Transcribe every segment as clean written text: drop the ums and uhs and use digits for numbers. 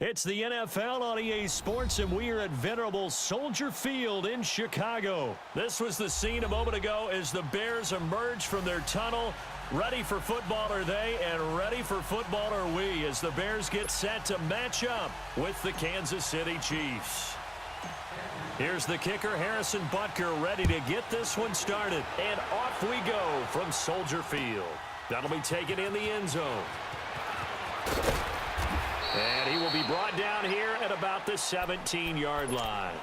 It's the NFL on EA Sports, and we are at venerable Soldier Field in Chicago. This was the scene a moment ago as the Bears emerged from their tunnel. Ready for football are they, and ready for football are we, as the Bears get set to match up with the Kansas City Chiefs. Here's the kicker, Harrison Butker, ready to get this one started. And off we go from Soldier Field. That'll be taken in the end zone. And he will be brought down here at about the 17-yard line.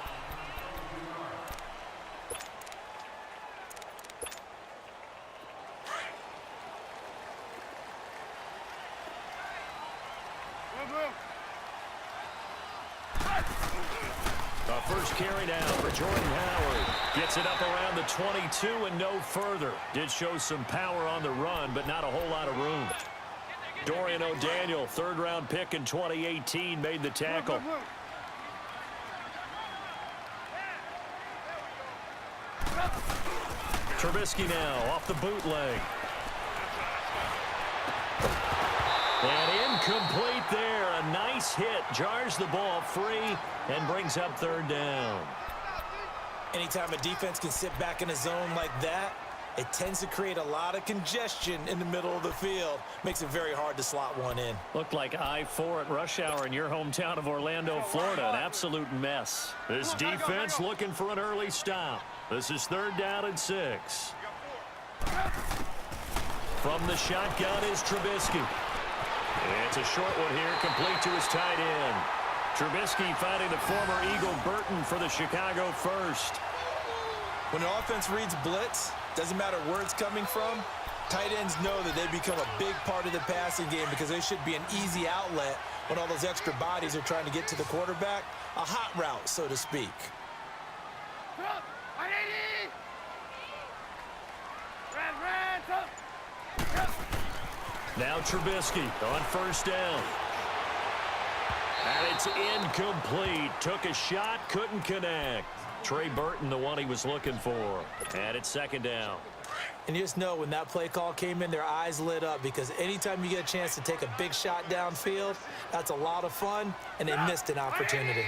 The first carry down for Jordan Howard. Gets it up around the 22 and no further. Did show some power on the run, but not a whole lot of room. Dorian O'Daniel, third-round pick in 2018, made the tackle. Trubisky now off the bootleg. And incomplete there. A nice hit. Jars the ball free and brings up third down. Anytime a defense can sit back in a zone like that, it tends to create a lot of congestion in the middle of the field. Makes it very hard to slot one in. Looked like I-4 at rush hour in your hometown of Orlando, Florida. An absolute mess. This defense looking for an early stop. This is third down and 6. From the shotgun is Trubisky. It's a short one here, complete to his tight end. Trubisky finding the former Eagle Burton for the Chicago first. When an offense reads blitz, doesn't matter where it's coming from, tight ends know that they become a big part of the passing game because they should be an easy outlet when all those extra bodies are trying to get to the quarterback. A hot route, so to speak. Now Trubisky on first down. And it's incomplete. Took a shot, couldn't connect. Trey Burton, the one he was looking for. And it's second down. And you just know when that play call came in, their eyes lit up because anytime you get a chance to take a big shot downfield, that's a lot of fun, and they missed an opportunity.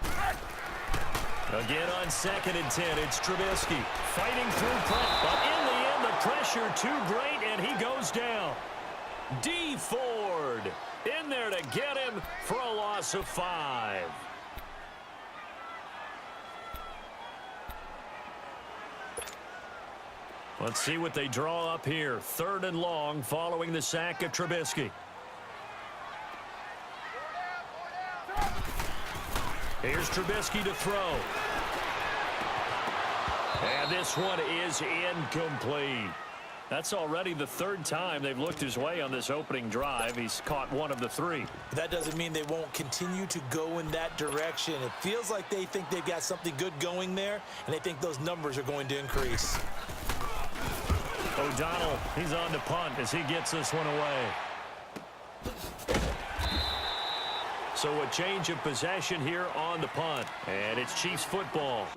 Again on second and 10, it's Trubisky fighting through pressure. But in the end, the pressure too great, and he goes down. D. Ford in there to get him for a loss of 5. Let's see what they draw up here. Third and long following the sack of Trubisky. Here's Trubisky to throw. And this one is incomplete. That's already the third time they've looked his way on this opening drive. He's caught one of the 3. That doesn't mean they won't continue to go in that direction. It feels like they think they've got something good going there, and they think those numbers are going to increase. O'Donnell, he's on to punt as he gets this one away. So a change of possession here on the punt. And it's Chiefs football.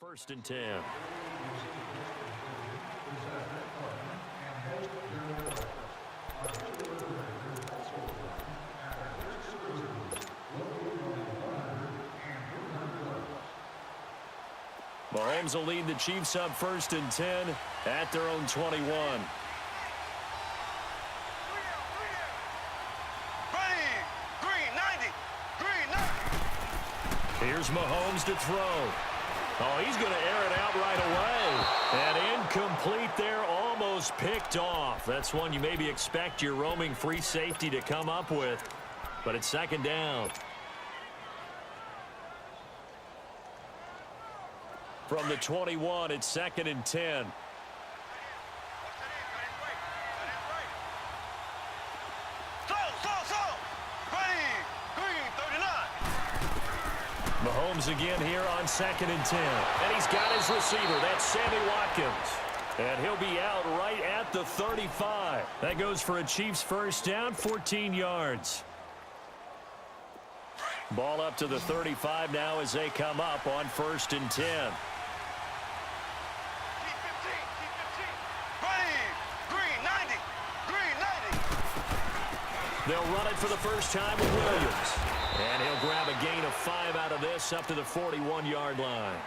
First and 10. Mahomes will lead the Chiefs up first and 10 at their own 21. Here's Mahomes to throw. Oh, he's going to air it out right away. And incomplete there, almost picked off. That's one you maybe expect your roaming free safety to come up with. But it's second down. From the 21, it's second and 10. Mahomes again here on second and 10. And he's got his receiver. That's Sammy Watkins. And he'll be out right at the 35. That goes for a Chiefs first down, 14 yards. Ball up to the 35 now as they come up on 1st and 10. They'll run it for the first time with Williams. And he'll grab a gain of 5 out of this up to the 41-yard line.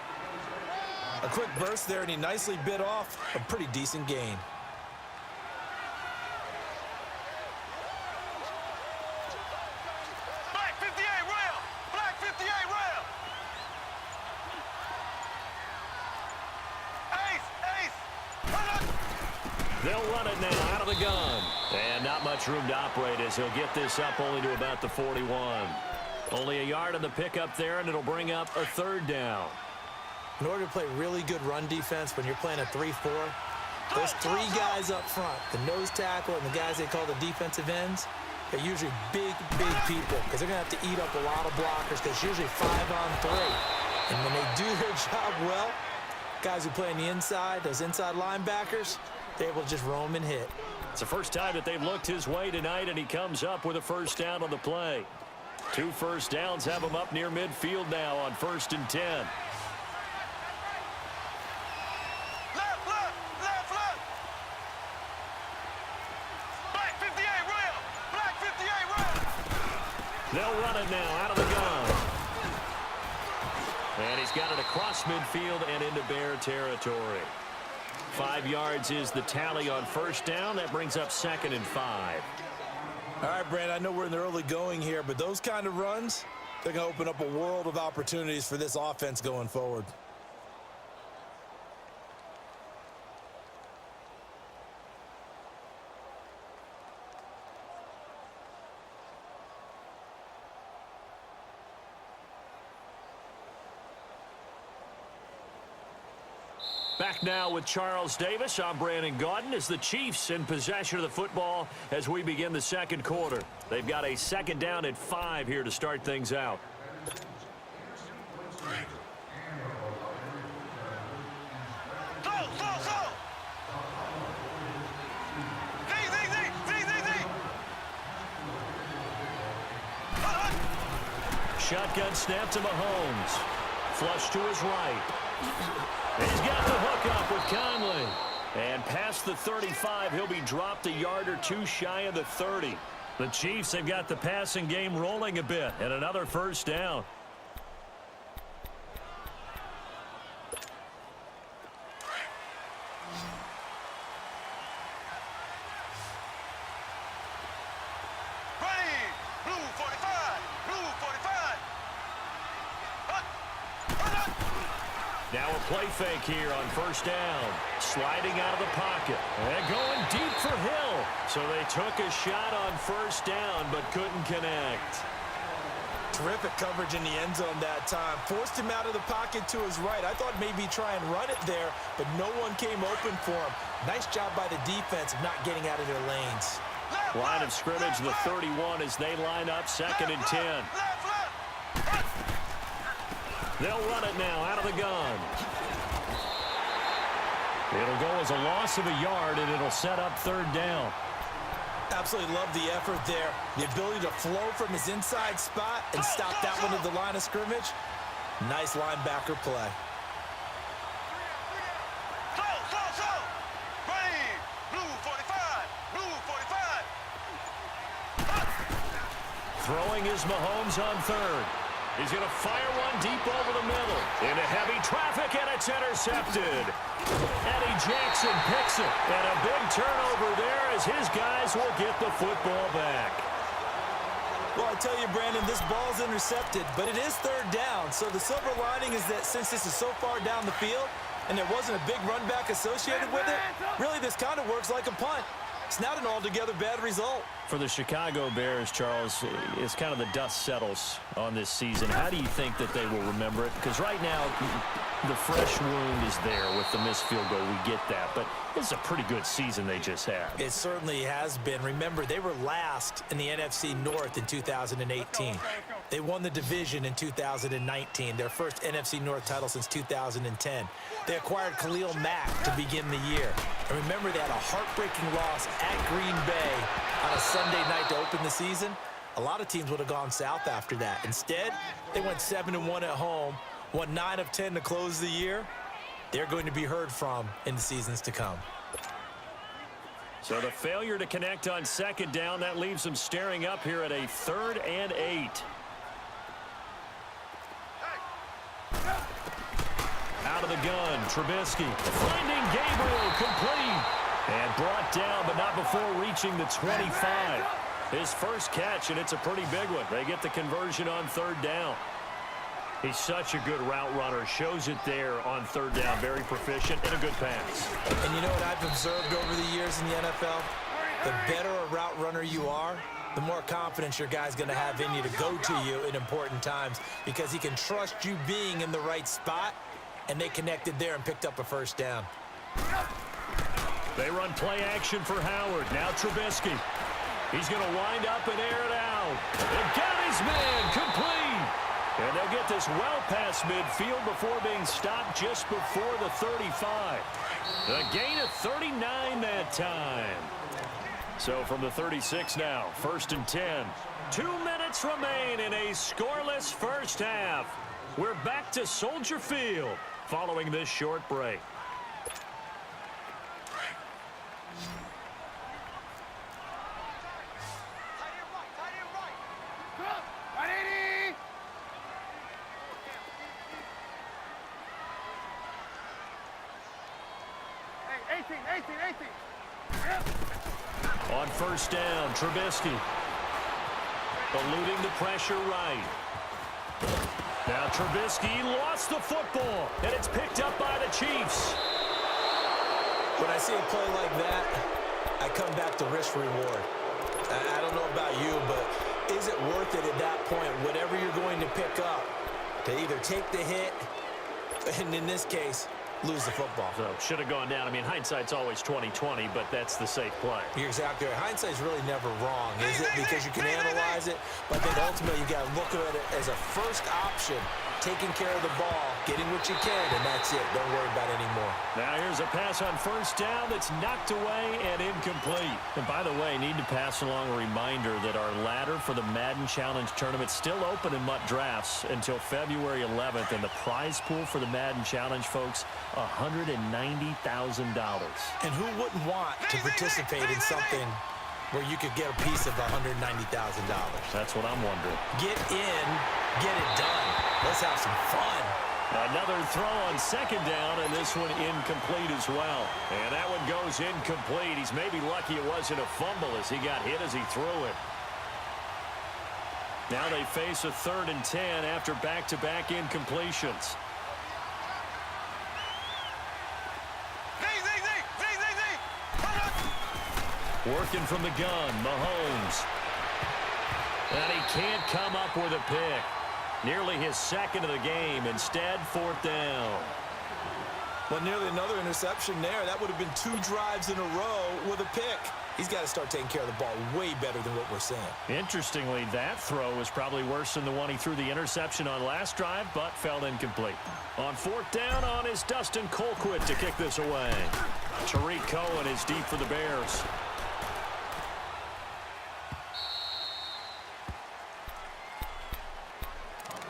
A quick burst there, and he nicely bit off a pretty decent gain. Black 58 rail! Black 58 rail! Ace! They'll run it now out of the gun. And not much room to operate as he'll get this up only to about the 41. Only a yard on the pickup there, and it'll bring up a 3rd down. In order to play really good run defense when you're playing a 3-4, those 3 guys up front, the nose tackle and the guys they call the defensive ends, they're usually big people because they're going to have to eat up a lot of blockers because it's usually 5-on-3. And when they do their job well, guys who play on the inside, those inside linebackers, they're able to just roam and hit. It's the first time that they've looked his way tonight, and he comes up with a first down on the play. 2 first downs have him up near midfield now on 1st and 10. They'll run it now out of the gun. And he's got it across midfield and into Bear territory. 5 yards is the tally on first down. That brings up 2nd and 5. All right, Brandon, I know we're in the early going here, but those kind of runs, they're going to open up a world of opportunities for this offense going forward. Back now with Charles Davis. I'm Brandon Gaudin as the Chiefs in possession of the football as we begin the 2nd quarter. They've got a 2nd down and 5 here to start things out. Shotgun snap to Mahomes. Flush to his right. He's got the hook up with Conley. And past the 35, he'll be dropped a yard or 2 shy of the 30. The Chiefs have got the passing game rolling a bit, and another first down. Now a play fake here on first down. Sliding out of the pocket. And going deep for Hill. So they took a shot on first down but couldn't connect. Terrific coverage in the end zone that time. Forced him out of the pocket to his right. I thought maybe try and run it there, but no one came open for him. Nice job by the defense of not getting out of their lanes. Line of scrimmage, the 31 as they line up 2nd and 10. They'll run it now out of the gun. It'll go as a loss of a yard, and it'll set up 3rd down. Absolutely love the effort there. The ability to flow from his inside spot and stop that one at the line of scrimmage. Nice linebacker play. Throwing is Mahomes on 3rd. He's going to fire one deep over the middle. Into heavy traffic, and it's intercepted. Eddie Jackson picks it. And a big turnover there as his guys will get the football back. Well, I tell you, Brandon, this ball's intercepted, but it is 3rd down. So the silver lining is that since this is so far down the field and there wasn't a big run back associated with it, really this kind of works like a punt. It's not an altogether bad result. For the Chicago Bears, Charles, it's kind of the dust settles on this season. How do you think that they will remember it? Because right now, the fresh wound is there with the missed field goal. We get that. But it's a pretty good season they just had. It certainly has been. Remember, they were last in the NFC North in 2018. They won the division in 2019, their first NFC North title since 2010. They acquired Khalil Mack to begin the year. And remember, they had a heartbreaking loss at Green Bay on a Sunday night to open the season. A lot of teams would have gone south after that. Instead, they went 7-1 at home, won 9 of 10 to close the year. They're going to be heard from in the seasons to come. So the failure to connect on second down, that leaves them staring up here at a 3rd and 8. Out of the gun, Trubisky finding Gabriel, complete. And brought down, but not before reaching the 25. His first catch, and it's a pretty big one. They get the conversion on 3rd down. He's such a good route runner. Shows it there on 3rd down. Very proficient and a good pass. And you know what I've observed over the years in the NFL? The better a route runner you are, the more confidence your guy's going to have in you to go to you in important times, because he can trust you being in the right spot, and they connected there and picked up a 1st down. They run play action for Howard. Now Trubisky. He's going to wind up and air it out. They got his man complete. And they'll get this well past midfield before being stopped just before the 35. A gain of 39 that time. So from the 36 now, 1st and 10. 2 minutes remain in a scoreless first half. We're back to Soldier Field following this short break. On 1st down, Trubisky eluding the pressure right. Now Trubisky lost the football, and it's picked up by the Chiefs. When I see a play like that, I come back to risk reward. I don't know about you, but is it worth it at that point, whatever you're going to pick up, to either take the hit, and in this case, lose the football? So should have gone down. I mean, hindsight's always 20/20, but that's the safe play. You're exactly right. Hindsight's really never wrong, is it? Because you can analyze it, but then ultimately you got to look at it as a first option, taking care of the ball, getting what you can, and that's it. Don't worry about it anymore. Now here's a pass on 1st down that's knocked away and incomplete. And by the way, need to pass along a reminder that our ladder for the Madden Challenge Tournament is still open in MUT Drafts until February 11th, and the prize pool for the Madden Challenge, folks, $190,000. And who wouldn't want to participate in something where you could get a piece of $190,000? That's what I'm wondering. Get in, get it done. Let's have some fun. Another throw on 2nd down, and this one incomplete as well. And that one goes incomplete. He's maybe lucky it wasn't a fumble as he got hit as he threw it. Now they face a 3rd and 10 after back-to-back incompletions. Working from the gun, Mahomes. And he can't come up with a pick. Nearly his 2nd of the game. Instead, 4th down. Well, nearly another interception there. That would have been 2 drives in a row with a pick. He's got to start taking care of the ball way better than what we're seeing. Interestingly, that throw was probably worse than the one he threw the interception on last drive, but fell incomplete. On 4th down on is Dustin Colquitt to kick this away. Tariq Cohen is deep for the Bears.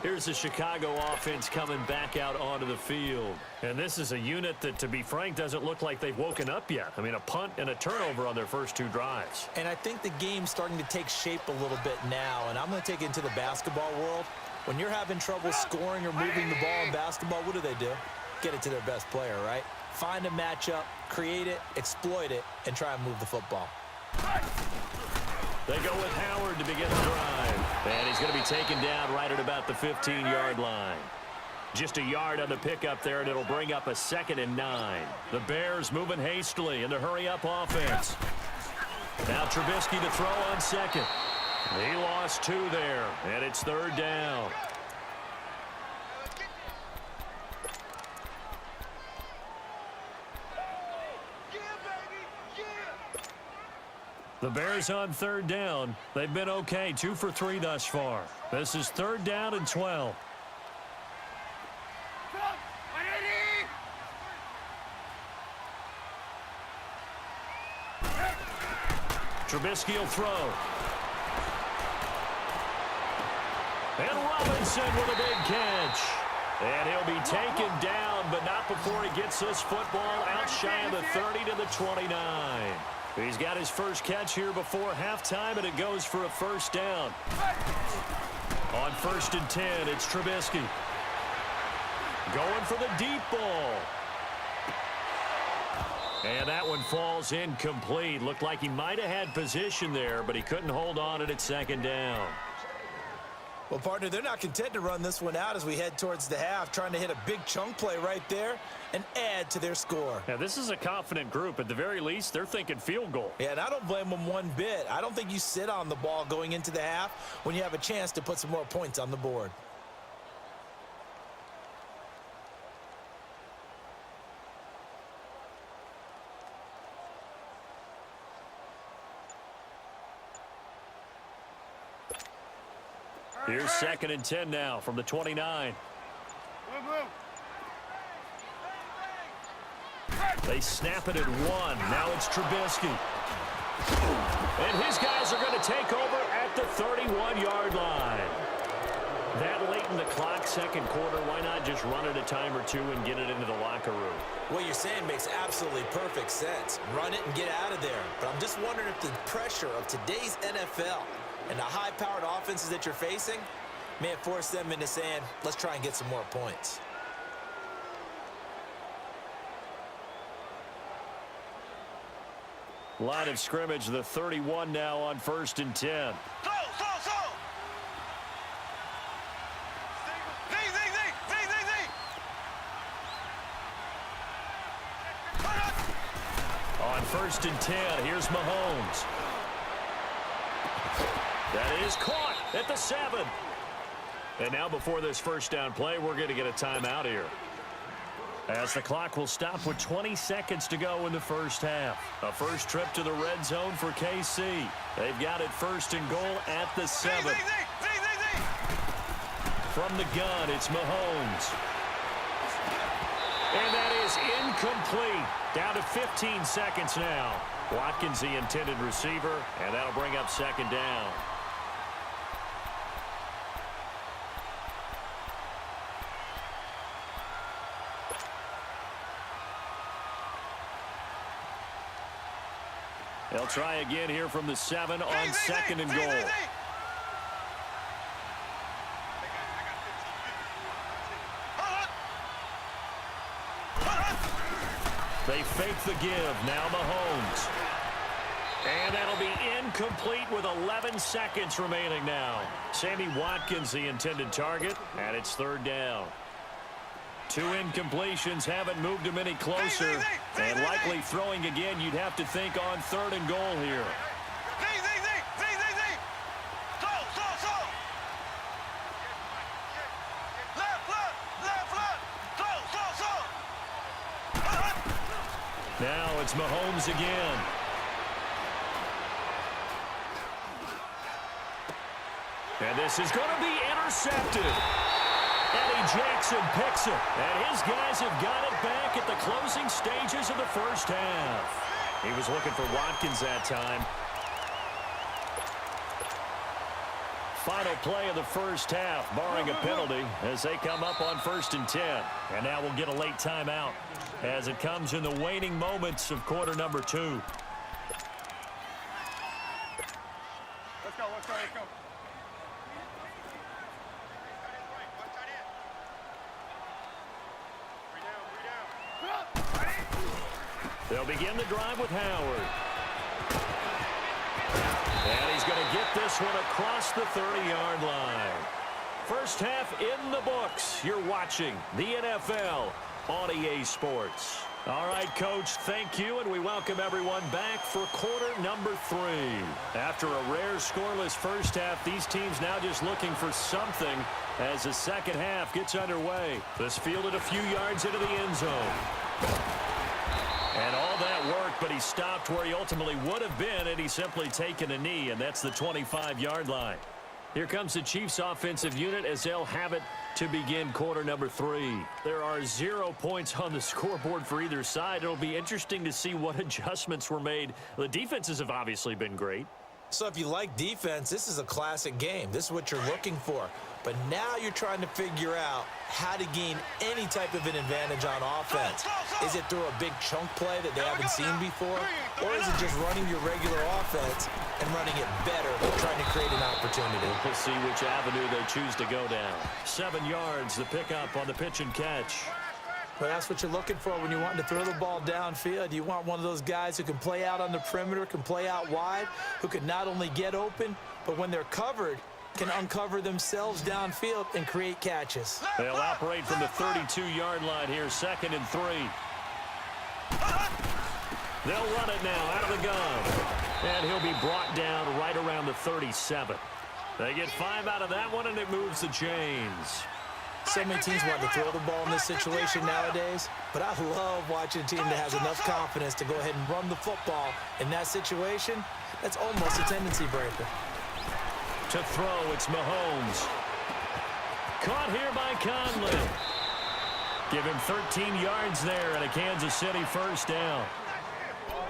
Here's the Chicago offense coming back out onto the field. And this is a unit that, to be frank, doesn't look like they've woken up yet. I mean, a punt and a turnover on their first 2 drives. And I think the game's starting to take shape a little bit now. And I'm going to take it into the basketball world. When you're having trouble scoring or moving the ball in basketball, what do? Get it to their best player, right? Find a matchup, create it, exploit it, and try and move the football. They go with Howard to begin the drive. And he's going to be taken down right at about the 15-yard line. Just a yard on the pickup there, and it'll bring up a 2nd and 9. The Bears moving hastily in the hurry-up offense. Now Trubisky to throw on 2nd. He lost 2 there, and it's 3rd down. The Bears on third down. They've been okay, 2 for 3 thus far. This is third down and 12. Trubisky will throw. And Robinson with a big catch. And he'll be taken down, but not before he gets this football out shy of the 30 to the 29. He's got his first catch here before halftime, and it goes for a first down. On 1st and 10, it's Trubisky. Going for the deep ball. And that one falls incomplete. Looked like he might have had position there, but he couldn't hold on at second down. Well, partner, they're not content to run this one out as we head towards the half, trying to hit a big chunk play right there and add to their score. Now, this is a confident group. At the very least, they're thinking field goal. Yeah, and I don't blame them one bit. I don't think you sit on the ball going into the half when you have a chance to put some more points on the board. Here's 2nd and 10 now from the 29. They snap it at 1. Now it's Trubisky. And his guys are going to take over at the 31-yard line. That late in the clock, second quarter, why not just run it a time or two and get it into the locker room? What you're saying makes absolutely perfect sense. Run it and get out of there. But I'm just wondering if the pressure of today's NFL and the high-powered offenses that you're facing may have forced them into saying, let's try and get some more points. Line of scrimmage, the 31 now on 1st and 10. Slow. On 1st and 10, here's Mahomes. That is caught at the 7. And now before this first down play, we're going to get a timeout here, as the clock will stop with 20 seconds to go in the first half. A first trip to the red zone for KC. They've got it 1st and goal at the 7. From the gun, it's Mahomes. And that is incomplete. Down to 15 seconds now. Watkins, the intended receiver, and that'll bring up 2nd down. They'll try again here from the 7 on 2nd and goal. They fake the give. Now Mahomes. And that'll be incomplete with 11 seconds remaining now. Sammy Watkins, the intended target, and it's 3rd down. 2 incompletions haven't moved him any closer. And likely throwing again, you'd have to think on 3rd and goal here. Now it's Mahomes again. And this is going to be intercepted. Eddie Jackson picks it. And his guys have got it back at the closing stages of the first half. He was looking for Watkins that time. Final play of the first half, barring a penalty, as they come up on 1st and 10. And now we'll get a late timeout as it comes in the waning moments of quarter number 2. Let's go. They'll begin the drive with Howard. And he's going to get this one across the 30-yard line. First half in the books. You're watching the NFL on EA Sports. All right, Coach, thank you, and we welcome everyone back for quarter number 3. After a rare scoreless first half, these teams now just looking for something as the second half gets underway. This fielded a few yards into the end zone. And all that work, but he stopped where he ultimately would have been, and he's simply taken a knee, and that's the 25-yard line. Here comes the Chiefs offensive unit as they'll have it to begin quarter number 3. There are 0 points on the scoreboard for either side. It'll be interesting to see what adjustments were made. The defenses have obviously been great. So if you like defense, this is a classic game. This is what you're looking for. But now you're trying to figure out how to gain any type of an advantage on offense. Is it through a big chunk play that they haven't seen before? Or is it just running your regular offense and running it better, trying to create an opportunity? We'll see which avenue they choose to go down. 7 yards, the pickup on the pitch and catch. Well, that's what you're looking for when you want to throw the ball downfield. You want one of those guys who can play out on the perimeter, can play out wide, who can not only get open, but when they're covered, can uncover themselves downfield and create catches. They'll operate from the 32-yard line here, 2nd and 3. They'll run it now out of the gun. And he'll be brought down right around the 37. They get 5 out of that one, and it moves the chains. So many teams want to throw the ball in this situation nowadays, but I love watching a team that has enough confidence to go ahead and run the football in that situation. That's almost a tendency breaker. To throw, it's Mahomes. Caught here by Conley. Give him 13 yards there and a Kansas City first down.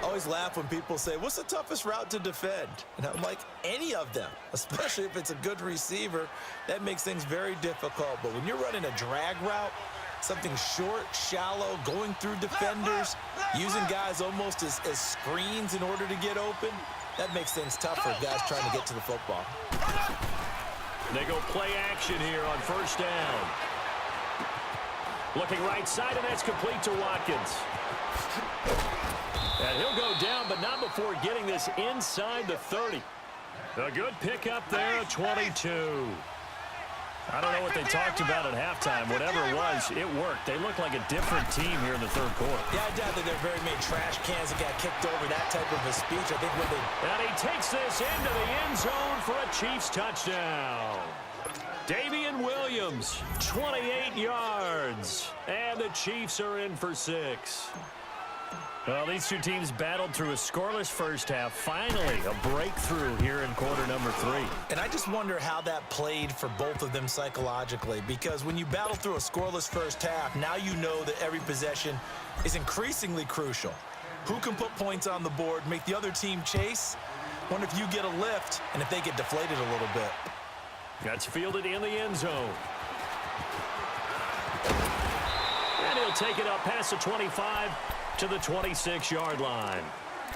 I always laugh when people say, what's the toughest route to defend? And I'm like, any of them, especially if it's a good receiver. That makes things very difficult. But when you're running a drag route, something short, shallow, going through defenders, using guys almost as screens in order to get open, that makes things tough for guys trying to get to the football. They go play action here on first down. Looking right side, and that's complete to Watkins. And he'll go down, but not before getting this inside the 30. A good pickup there at 22. I don't know what they talked about at halftime. Whatever it was, it worked. They look like a different team here in the third quarter. Yeah, I doubt that they're very many trash cans that got kicked over, that type of a speech. I think when they... And he takes this into the end zone for a Chiefs touchdown. Davian Williams, 28 yards. And the Chiefs are in for 6. Well, these two teams battled through a scoreless first half. Finally, a breakthrough here in quarter number 3. And I just wonder how that played for both of them psychologically, because when you battle through a scoreless first half, now you know that every possession is increasingly crucial. Who can put points on the board, make the other team chase? Wonder if you get a lift and if they get deflated a little bit. That's fielded in the end zone. And he'll take it up past the 25 to the 26-yard line.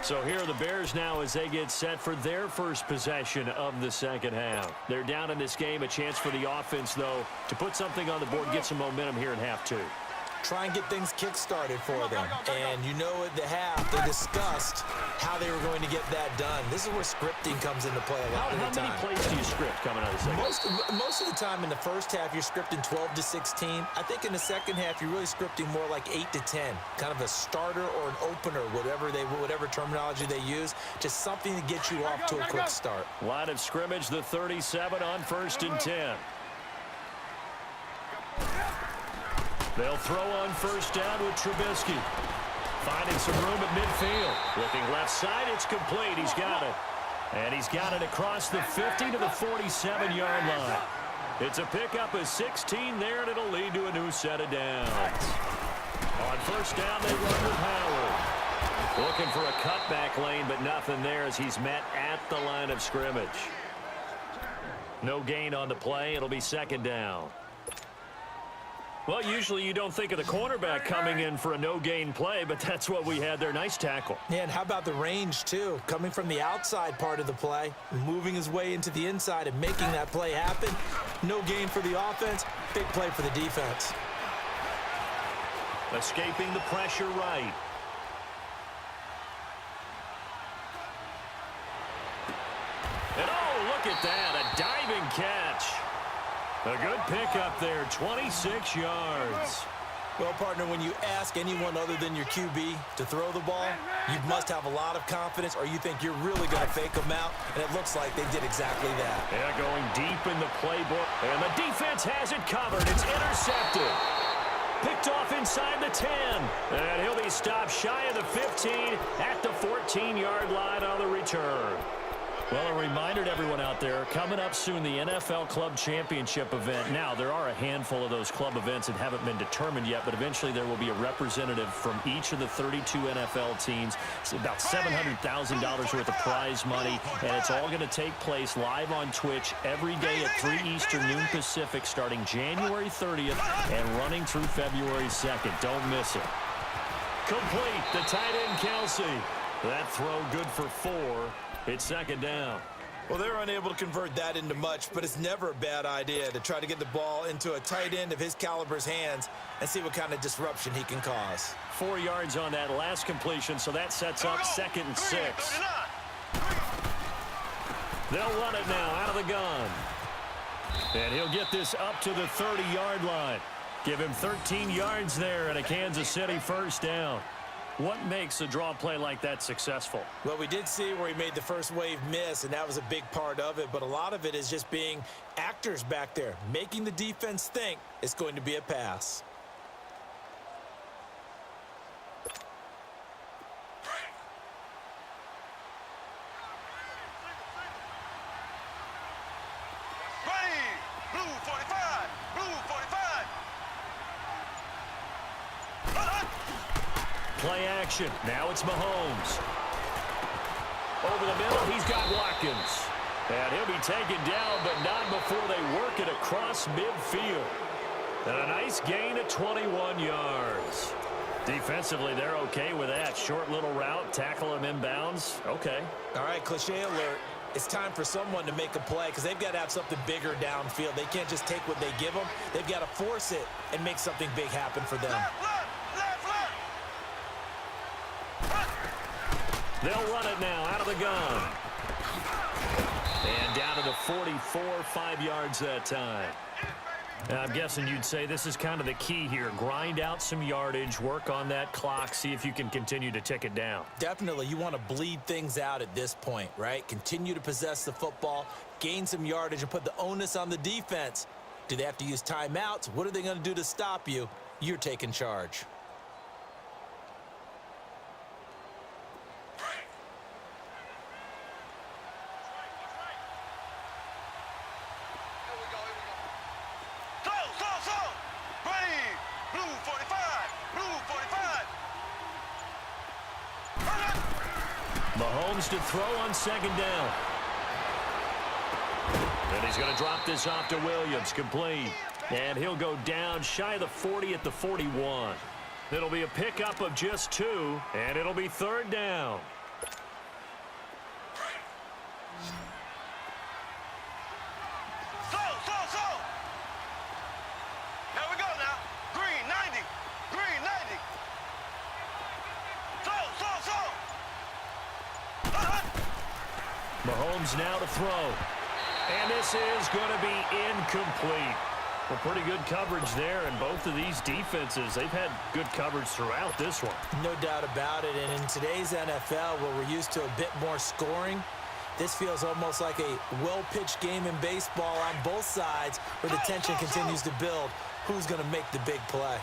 So here are the Bears now as they get set for their first possession of the second half. They're down in this game. A chance for the offense, though, to put something on the board, get some momentum here in half 2. Try and get things kick-started for them. And you know at the half, they discussed how they were going to get that done. This is where scripting comes into play a lot of the time. How many plays do you script coming out of the second? Most of the time in the first half, you're scripting 12 to 16. I think in the second half, you're really scripting more like 8 to 10. Kind of a starter or an opener, whatever terminology they use. Just something to get you off to a quick start. Line of scrimmage, the 37 on 1st and 10. They'll throw on first down with Trubisky. Finding some room at midfield. Looking left side, it's complete. He's got it. And he's got it across the 50 to the 47-yard line. It's a pickup of 16 there, and it'll lead to a new set of downs. On first down, they run with Howard. Looking for a cutback lane, but nothing there as he's met at the line of scrimmage. No gain on the play. It'll be second down. Well, usually you don't think of the cornerback coming in for a no-gain play, but that's what we had there. Nice tackle. Yeah, and how about the range, too? Coming from the outside part of the play, moving his way into the inside and making that play happen. No gain for the offense, big play for the defense. Escaping the pressure right. And oh, look at that, a diving catch. A good pickup there, 26 yards. Well, partner, when you ask anyone other than your QB to throw the ball, you must have a lot of confidence, or you think you're really going to fake them out, and it looks like they did exactly that. Yeah, going deep in the playbook, and the defense has it covered. It's intercepted. Picked off inside the 10. And he'll be stopped shy of the 15 at the 14-yard line on the return. Well, a reminder to everyone out there, coming up soon, the NFL Club Championship event. Now, there are a handful of those club events that haven't been determined yet, but eventually there will be a representative from each of the 32 NFL teams. It's about $700,000 worth of prize money, and it's all going to take place live on Twitch every day at 3 Eastern, noon Pacific, starting January 30th and running through February 2nd. Don't miss it. Complete, the tight end, Kelsey. That throw good for 4. It's second down. Well, they're unable to convert that into much, but it's never a bad idea to try to get the ball into a tight end of his caliber's hands and see what kind of disruption he can cause. 4 yards on that last completion, so that sets up 2nd and 6. They'll run it now out of the gun. And he'll get this up to the 30-yard line. Give him 13 yards there and a Kansas City first down. What makes a draw play like that successful? Well, we did see where he made the first wave miss, and that was a big part of it. But a lot of it is just being actors back there, making the defense think it's going to be a pass. Blue 45! Blue 45! Play action. Now it's Mahomes. Over the middle, he's got Watkins. And he'll be taken down, but not before they work it across midfield. And a nice gain of 21 yards. Defensively, they're okay with that. Short little route, tackle him inbounds. Okay. All right, cliche alert. It's time for someone to make a play because they've got to have something bigger downfield. They can't just take what they give them. They've got to force it and make something big happen for them. They'll run it now out of the gun. And down to the 44, 5 yards that time. Now, I'm guessing you'd say this is kind of the key here. Grind out some yardage, work on that clock, see if you can continue to tick it down. Definitely, you want to bleed things out at this point, right? Continue to possess the football, gain some yardage, and put the onus on the defense. Do they have to use timeouts? What are they going to do to stop you? You're taking charge. Mahomes to throw on second down. And he's going to drop this off to Williams, complete. And he'll go down shy of the 40 at the 41. It'll be a pickup of just 2, and it'll be third down. Mahomes now to throw. And this is going to be incomplete. Well, pretty good coverage there, and both of these defenses, they've had good coverage throughout this one. No doubt about it, and in today's NFL, where we're used to a bit more scoring, this feels almost like a well-pitched game in baseball on both sides where the tension continues to build. Who's going to make the big play?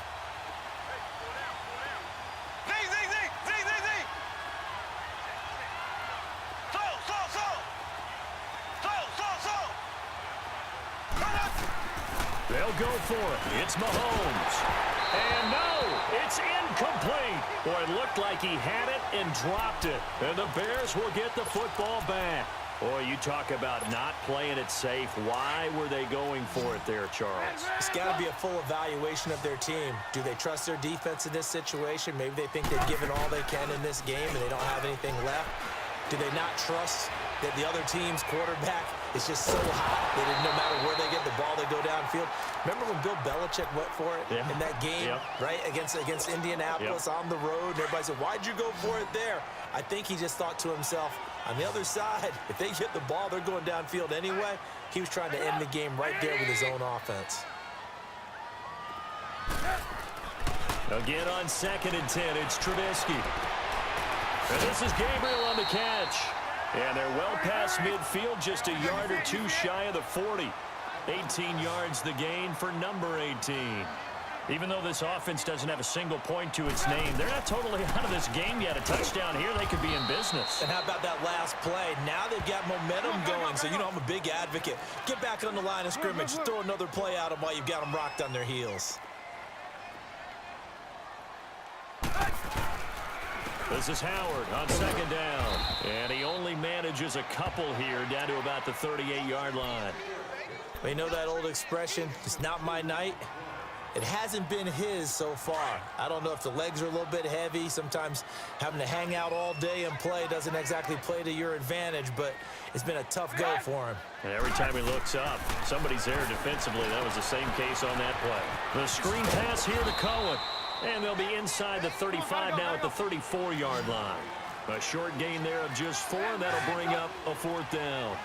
They'll go for it. It's Mahomes. And no, it's incomplete. Boy, it looked like he had it and dropped it. And the Bears will get the football back. Boy, you talk about not playing it safe. Why were they going for it there, Charles? It's got to be a full evaluation of their team. Do they trust their defense in this situation? Maybe they think they've given all they can in this game and they don't have anything left. Do they not trust that the other team's quarterback is just so hot that no matter where they get the ball, they go downfield? Remember when Bill Belichick went for it in that game, right, against Indianapolis on the road? And everybody said, why'd you go for it there? I think he just thought to himself, on the other side, if they get the ball, they're going downfield anyway. He was trying to end the game right there with his own offense. Again on 2nd and 10, it's Trubisky. And this is Gabriel on the catch. And they're well past midfield, just a yard or 2 shy of the 40. 18 yards the gain for number 18. Even though this offense doesn't have a single point to its name, they're not totally out of this game yet. A touchdown here, they could be in business. And how about that last play? Now they've got momentum going, so you know I'm a big advocate. Get back on the line of scrimmage. Throw another play at them while you've got them rocked on their heels. This is Howard on second down. And he only manages a couple here down to about the 38-yard line. Well, you know that old expression, it's not my night? It hasn't been his so far. I don't know if the legs are a little bit heavy. Sometimes having to hang out all day and play doesn't exactly play to your advantage, but it's been a tough go for him. And every time he looks up, somebody's there defensively. That was the same case on that play. The screen pass here to Cohen. And they'll be inside the 35 now at the 34-yard line. A short gain there of just 4, and that'll bring up a 4th down.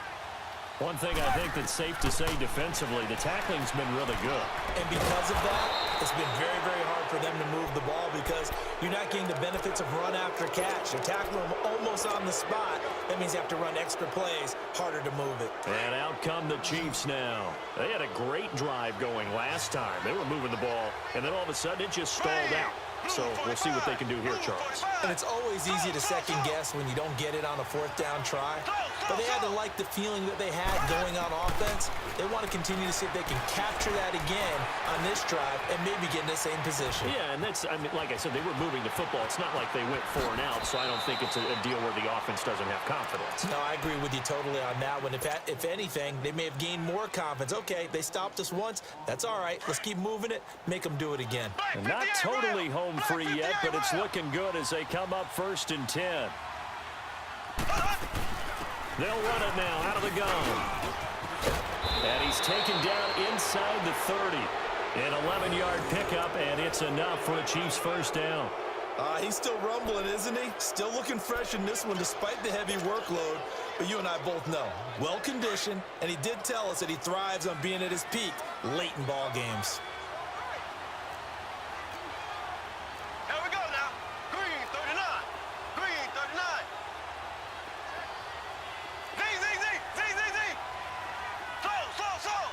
One thing I think that's safe to say defensively, the tackling's been really good. And because of that, it's been very, very hard for them to move the ball because you're not getting the benefits of run after catch. You're tackling them almost on the spot. That means you have to run extra plays, harder to move it. And out come the Chiefs now. They had a great drive going last time. They were moving the ball, and then all of a sudden it just stalled out. So we'll see what they can do here, Charles. And it's always easy to second guess when you don't get it on a 4th down try. But they had to like the feeling that they had going on offense. They want to continue to see if they can capture that again on this drive and maybe get in the same position. Yeah, and that's, I mean, like I said, they were moving the football. It's not like they went 4 and out, so I don't think it's a deal where the offense doesn't have confidence. No, I agree with you totally on that one. If anything, they may have gained more confidence. Okay, they stopped us once. That's all right. Let's keep moving it. Make them do it again. And not totally home free yet, but it's looking good as they come up 1st and 10. They'll run it now out of the gun. And he's taken down inside the 30. An 11-yard pickup, and it's enough for a Chiefs 1st down. He's still rumbling, isn't he? Still looking fresh in this one despite the heavy workload. But you and I both know, well-conditioned, and he did tell us that he thrives on being at his peak late in ball games. Here we go now. Green 39. Green 39. Z. Slow.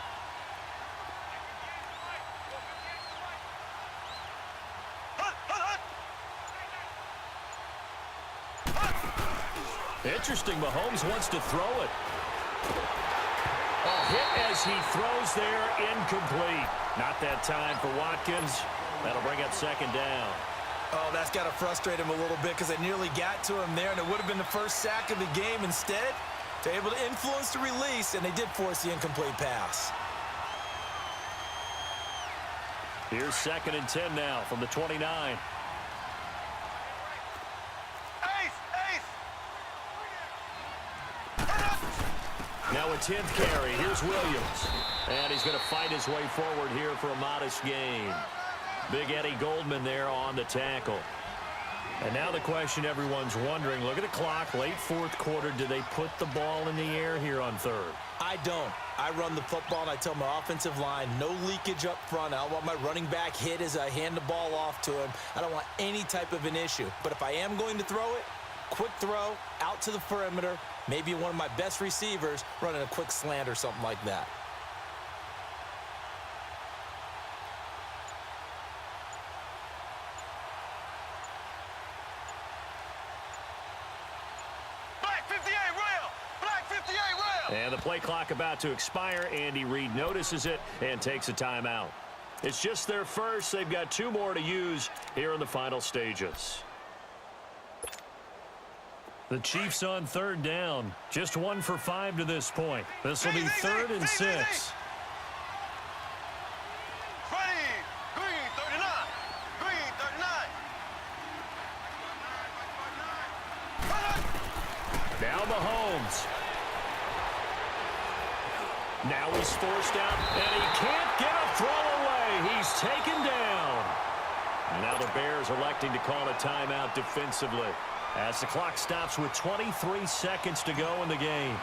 Hut. Interesting, Mahomes wants to throw it. A hit as he throws there, incomplete. Not that time for Watkins. That'll bring up 2nd down. Oh, that's got to frustrate him a little bit because they nearly got to him there, and it would have been the first sack of the game. Instead, they're able to influence the release, and they did force the incomplete pass. Here's 2nd and 10 now from the 29. Ace. Now a 10th carry. Here's Williams. And he's going to fight his way forward here for a modest gain. Big Eddie Goldman there on the tackle. And now the question everyone's wondering, look at the clock, late 4th quarter. Do they put the ball in the air here on 3rd? I don't. I run the football, and I tell my offensive line, no leakage up front. I don't want my running back hit as I hand the ball off to him. I don't want any type of an issue. But if I am going to throw it, quick throw, out to the perimeter, maybe one of my best receivers running a quick slant or something like that. And the play clock about to expire. Andy Reid notices it and takes a timeout. It's just their first. They've got 2 more to use here in the final stages. The Chiefs on 3rd down. Just 1 for 5 to this point. This will be 3rd and 6. Green 39. Green 39. Now Mahomes. Now he's forced out, and he can't get a throw away. He's taken down. Now the Bears electing to call a timeout defensively as the clock stops with 23 seconds to go in the game.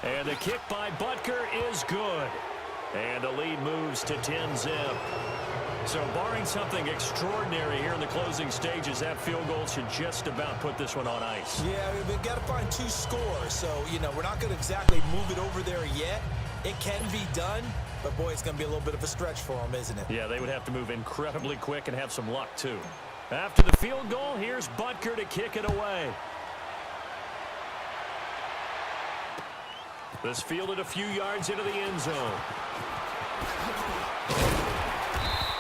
And the kick by Butker is good. And the lead moves to 10-zip. So barring something extraordinary here in the closing stages, that field goal should just about put this one on ice. Yeah, we've got to find 2 scores. So, we're not going to exactly move it over there yet. It can be done, but, boy, it's going to be a little bit of a stretch for them, isn't it? Yeah, they would have to move incredibly quick and have some luck, too. After the field goal, here's Butker to kick it away. This fielded a few yards into the end zone.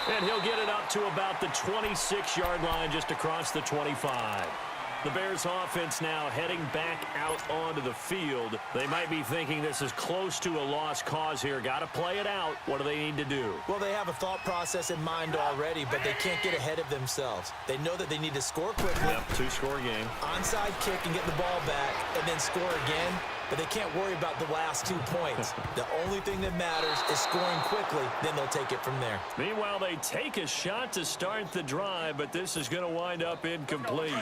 And he'll get it up to about the 26-yard line, just across the 25. The Bears offense now heading back out onto the field. They might be thinking this is close to a lost cause here. Got to play it out. What do they need to do? Well, they have a thought process in mind already, but they can't get ahead of themselves. They know that they need to score quickly. Yep, 2-score game. Onside kick and get the ball back, and then score again. But they can't worry about the last 2 points. The only thing that matters is scoring quickly. Then they'll take it from there. Meanwhile, they take a shot to start the drive, but this is going to wind up incomplete.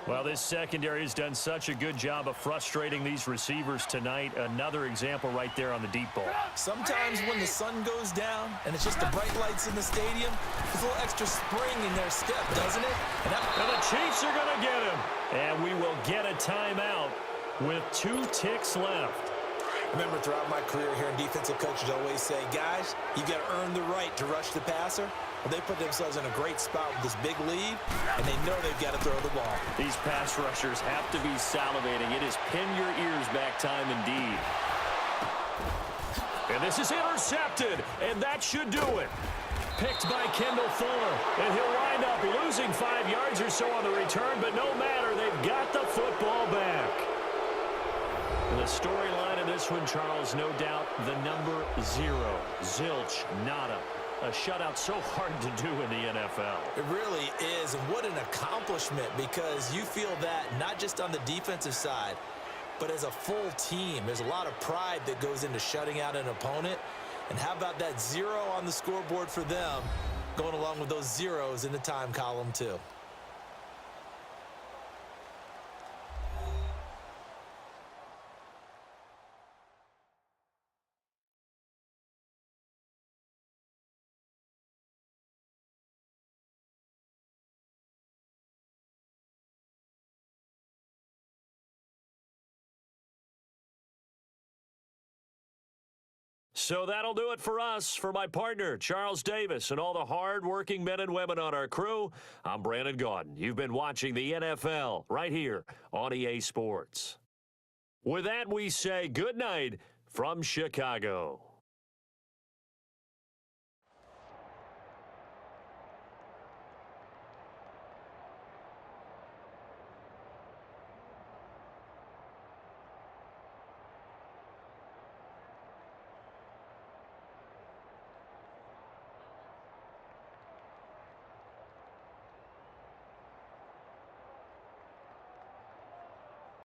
Well, this secondary has done such a good job of frustrating these receivers tonight. Another example right there on the deep ball. Sometimes when the sun goes down and it's just the bright lights in the stadium, there's a little extra spring in their step, doesn't it? And the Chiefs are going to get him. And we will get a timeout with 2 ticks left. Remember, throughout my career here, defensive coaches always say, guys, you got to earn the right to rush the passer. Well, they put themselves in a great spot with this big lead, and they know they've got to throw the ball. These pass rushers have to be salivating. It is pin your ears back time indeed. And this is intercepted, and that should do it. Picked by Kendall Fuller, and he'll wind up losing 5 yards or so on the return, but no matter, they've got the football back. The storyline of this one, Charles, no doubt the number 0. Zilch, nada. A shutout so hard to do in the NFL. It really is, and what an accomplishment, because you feel that not just on the defensive side, but as a full team. There's a lot of pride that goes into shutting out an opponent. And how about that 0 on the scoreboard for them, going along with those zeros in the time column too. So that'll do it for us. For my partner, Charles Davis, and all the hard-working men and women on our crew, I'm Brandon Gaudin. You've been watching the NFL right here on EA Sports. With that, we say good night from Chicago.